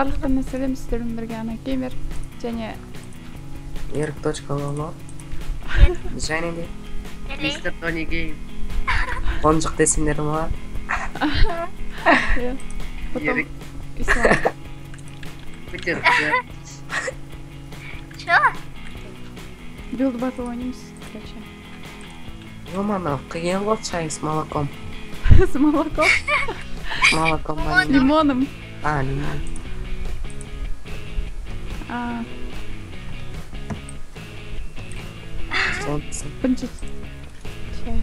Барлықтарына сәлем, сіздермен бірге Анакемер және Ерік.лоло және де Мистер Тони Гейм. қонжық десеңдер ма? потом Ислам. Көтеріпті. Чё? Билд батл ойнаймыз, короче. Романов, қиын ғой чай с молоком. С молоком? С молоком. Лимоном. Лимон. Солнце. Бірінші чай.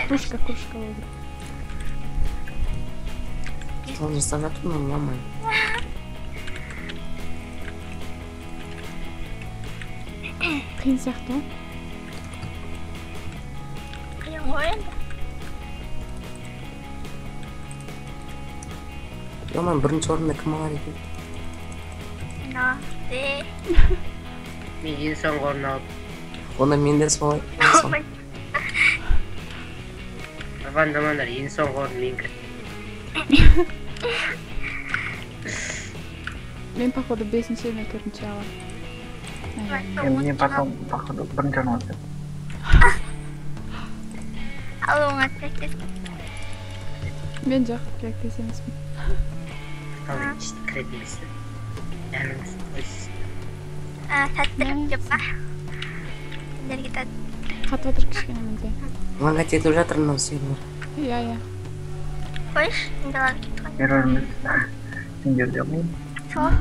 Кружка болды. Сол жасап жатырмын, мамай. Қиын сияқты ғой. Қиын ғой енді. Роман, бірінші орында кім алар екен? Нақты. Мен ең соңғы орын алып. Онда мен де солай. Вандамандар ең соңғы орын менікі. Мен, походу, 5-ші мен 4-ші алам. Мен потом, походу, бірінші орын алып. Ал оңа тілектес. Мен жоқ, тілектес емеспін. Талдың ішті кіретін бісті. Әліңіз қойсыз. Тәттіріп деп ба? Сендерге тәттіріп. Қатып отыр кішкене менде. Маңға кетіп жатыр мынау сервер. Иә. Қойш, сендерге кетіп қойш. Ерорымыз. Сендерде ғой. Сол.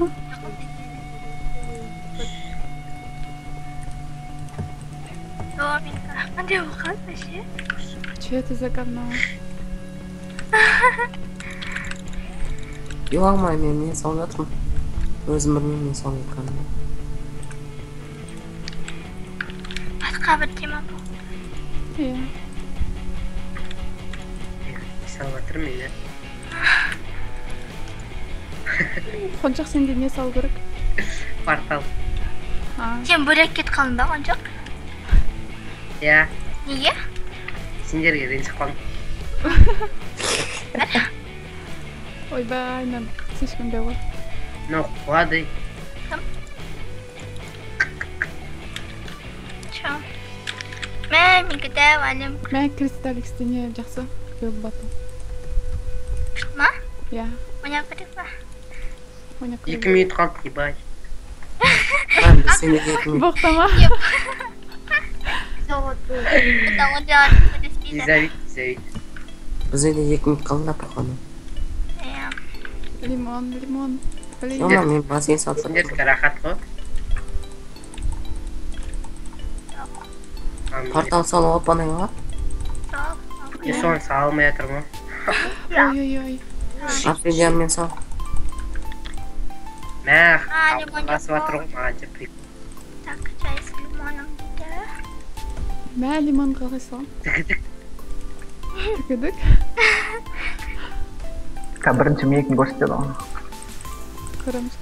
Мен қандай оған вообще? Че это за говно? Жоламай, мен салып жатырмын. Өзім білмеймін, мен салып жатқанымды. Басқа бір тема бұл. Иә. Салып жатырмын мені. Қоншақ сенде не салу керек? Портал. Сен бөлек кет қалың ба қоншақ? Иә. Неге? Сендерге ренжіп қалдым. Ойбай, нам слишком бело. Ну, қуады. Чо? Менікі де әлем. Мен Кристалл X'те не жақсы? Билд батл. Ма? Иә. Ойнап керек па? 2 минут қалды, ебай. Боқтама. Изавит. Бізде 2 минут қалды, походу. Лимон. Жома, мен басын салып Сендердікі рахат қой. Портал салып опанайға. Мен соны салмай жатырмын. Ой. Обсидиан мен сал. Мәх, басып жатыр ғой, маған жеп прикол. Так, чай с лимоном дейді. Мә, лимон қалай салам? Тігідік? Бірінші мекін көрсетеді оны. Көреміз.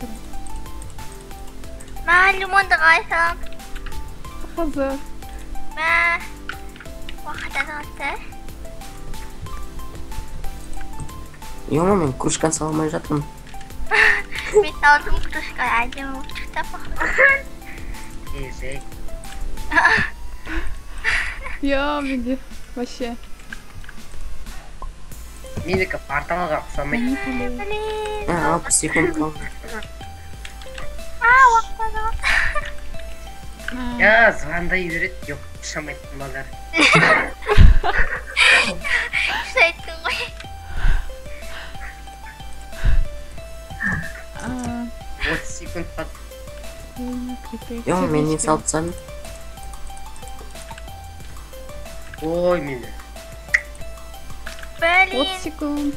Мә, лимонды қалай салам? Қазір. Мә, уақыт азалды. Жома, мен кружканы салмай жатырмын. Мен салдым кружка, әдемі болып шықты походу. Жай. Йо, менде. Вообще. Менікі порталға ұқсамайды. Блин. 6 секунд қалды. Уақыт азалды. Я, звандай береді. Жоқ, ұқсамайтын балдар. Что айттың ғой? 30 секунд қалды. Жома, мен не салып тастадым? Ой, мені. 30 секунд.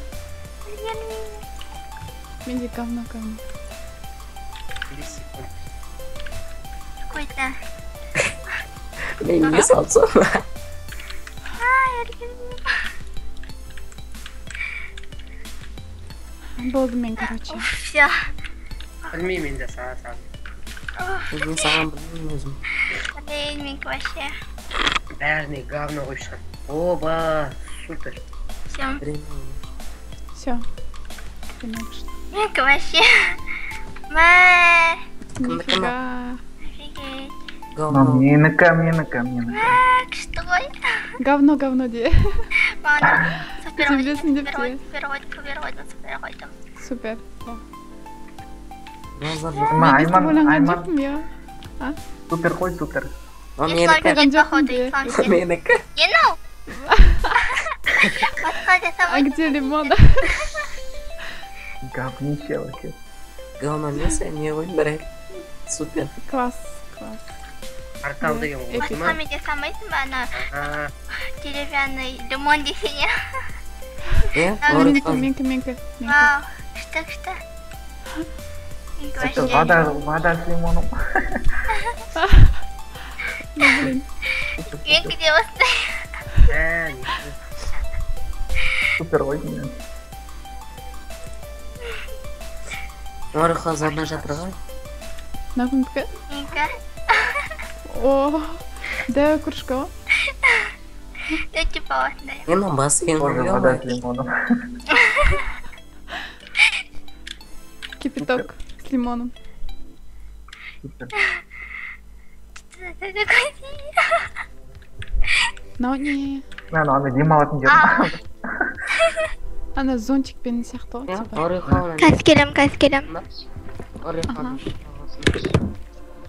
Блин. Менде говно. 5 секунд. Какой-то. Мен не салып тастадым? Болды мен, короче. Все. Білмеймін енді саған. Мен саған білмеймін өзім. Блин, менікі вообще. Бәріне говно қойып шығады. Оба, супер. Всем. Білмеймін. Все. күшті. Менікі вообще. Мә. Нифига. Офигеть. Говно. Менікі. Күшті ғой. Говно де. Маған супер Жембесін деп те. супер қойдым. Супер. Да. Назар Ма, жоқ. Мен өйстіп Айман, ойланған Айман. жоқпын, я. Супер қой, супер. О, Ислам менікі. деген жоқпын походу, де. ислам О, сен. менікі. Енау. Басқа А жасамай. где лимон? Говнище вообще. Говно несі, не ғой, бірі. Супер. Класс. Портал деген ғой Басқа ма? мен жасамайсың ба ана Ага. деревянный лимон десене? Е, Менікі. Вау, күшті. Менікі Это вообще. вода с лимоном. Ну, блин. Менікі де осындай. Не. Супер қой. мен. Орыха зорна жатыр ғой. Нагунка. Менікі. О, да, кружка. Ну, типа осындай. Менің басы ең Тоже ғой, вода с лимоном. Кипяток с лимоном. Супер. Что это такое? Но не. Аны демалатын жер. Ана зонтикпен сияқты ғой, типа. Орыха. Қазір келем. Орыха.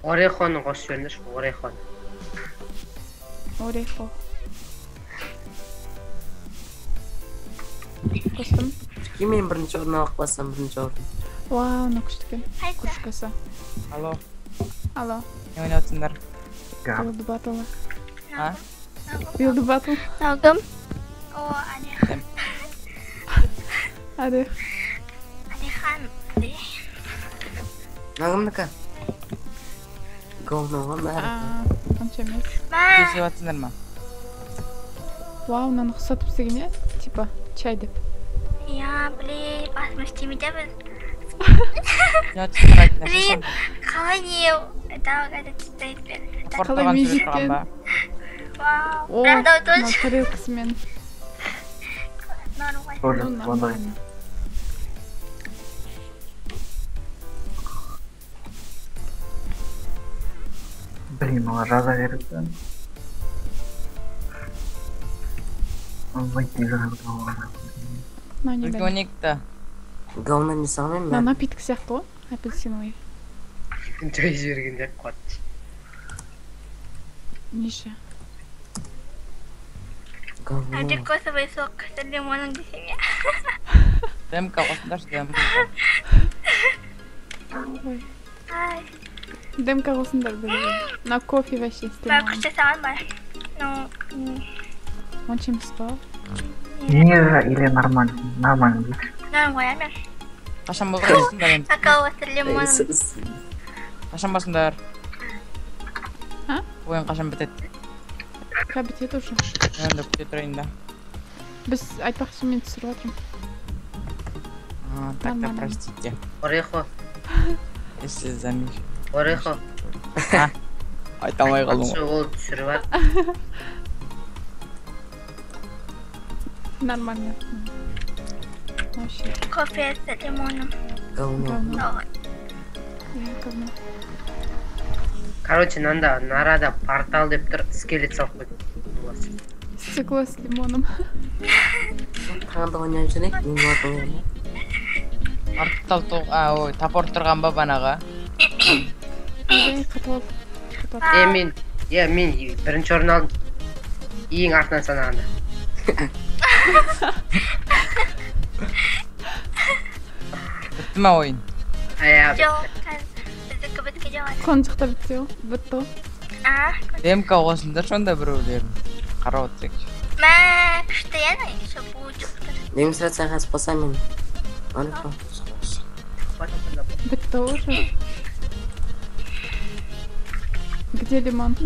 Орехоны қосып жіберіңдерші, орехоны. Орехо. Қостым. Мен бірінші орын алып бассам бірінші орын. Вау, мына күшті екен. Қайда? Кружкасы. Алло, Алло. не ойнап Гав. Билды батл. А? Билды батл. Нағым. О, Алихан. Арех. Нағымдікі? Говноға бәрі. Онша емес. Не істеп жатсыңдар ма? Вау, мынаны ұқсатып істеген е? Типа, чай деп. Я, блин, басым істемейді біз. Не жатсыңдар айтыңдар, Блин, шешем. қалай не? Давай, түсті етпен. Қорқаған мүйіз сурет тұрған ба? Вау. О, Бірақ да мына өтіш. тарелкасымен. Нормально. Тоже Ну, с водой. нормально. Блин, ну жаза береді. Выйти из разговора. Мына не Үлкен бәрі. 12-ті. Говно не салмаймын Мына бәрі. напиток сияқты ғой, апельсиновый. Жой жібергенде қуатты. Неше? Говно. Абрикосовый сок с лимоном десене. ДМК қосыңдаршы, ДМК. Ой. Ай, Демка қосыңдар бір. На кофе вообще с бірақ лимоном. күшті саған бар. Ну, Онша емес па? Ниже или нормально? Нормально дейді. норм ғой, әмір. Қашан болғансыңдар енді? Какао с лимоном. Қашан болсыңдар? А? Ойын қашан бітеді? Қай бітеді уже. Енді күте тұрайын да. Біз айтпақшы мен түсіріп жатырмын. Так-то Нормально. простите, Орехо, если замеш. орехо. Айта алмай қалдым Қатшы ғой. ол түсіріп at. Нормально. Вообще. Кофе с лимоном. Говно. Говно. Ой, Я говно. Короче, мынанда нарада портал деп тұр, скелет салып қойды. Стекло с лимоном. Тағында ойнап жүрек, мен батыл ойнап. Ой, тапор тұрған ба банаға? Ой, қатып Мен бірінші орын алдым. Ең артынан санағанда. Бітті ма ойын? жоқ, біздікі бітке жоқ. Қонжықта бітті ғой. Бітті ғой. А, ДМК қосыңдар сонда біреулерін. Қарап отырайықшы. мә, күшті еді, еще буычық тұр. Демонстрацияға қатысып қалсам мен. Орыха. Бітті уже. Где лимон?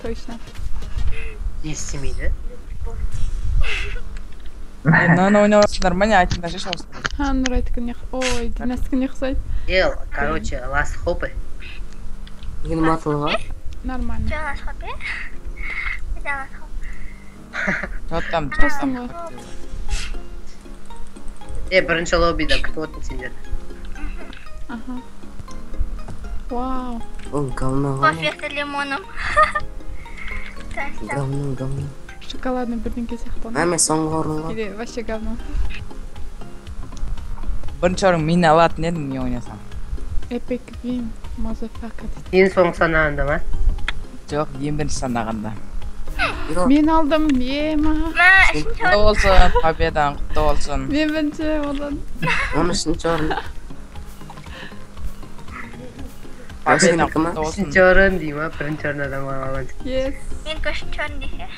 Точно. Не істемейді. Мынаны ойнап жатсыңдар ма не айтыңдар ше шаусын. Ха, Нұрайдікі не... Ой, Династікі не ұқсайды. Короче, лас хопы. Деген батылға. Нормально. Жалас хопе. Жалас хоп. Жаттам, Қостым ғой. Бірінші лоббида күтіп отырмын сендерді. Ага. Вау. Ол говно, Кофе с лимоном. говно. Шоколадный бірдеңке сияқты. Әме соңғы орынға. Или вообще говно. Бірінші орын мені алатын едім, не ойнасам. Epic win. Motherfucker. Ең соңғы санағанда ма? Жоқ, ең бірінші санағанда. Мен алдым, ема. Ма, үшінші Құтты болсын, победаң құтты болсын. Мен бірінші одан. 13-ші орын. Победаң кім, а? құтты болсын. Үшінші орын дей ма? Бірінші орын адам алған. Yes. мен үшінші орын десе.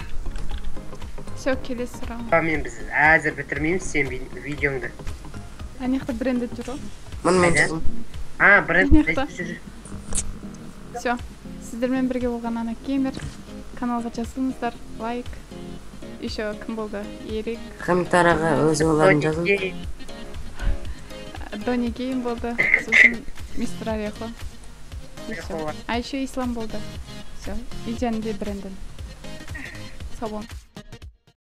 Все, келесі раунд. Мен біз әзір бітірмейміз сен видеоңды. Анаяқта брендед жүр ғой. Мұны мен Қайда? жаздым. Бренд Мықты. Все. Сіздермен бірге болған Ана Геймер. Каналға жазылыңыздар. Лайк. Еще кім болды? Ерик. Комментарияға өз ойларын жазың. Дони Гейм болды. Сосын Мистер Орехо. И всё. Орехо. А еще Ислам болды. Все. И Жанди Бренден. Сау болыңыз.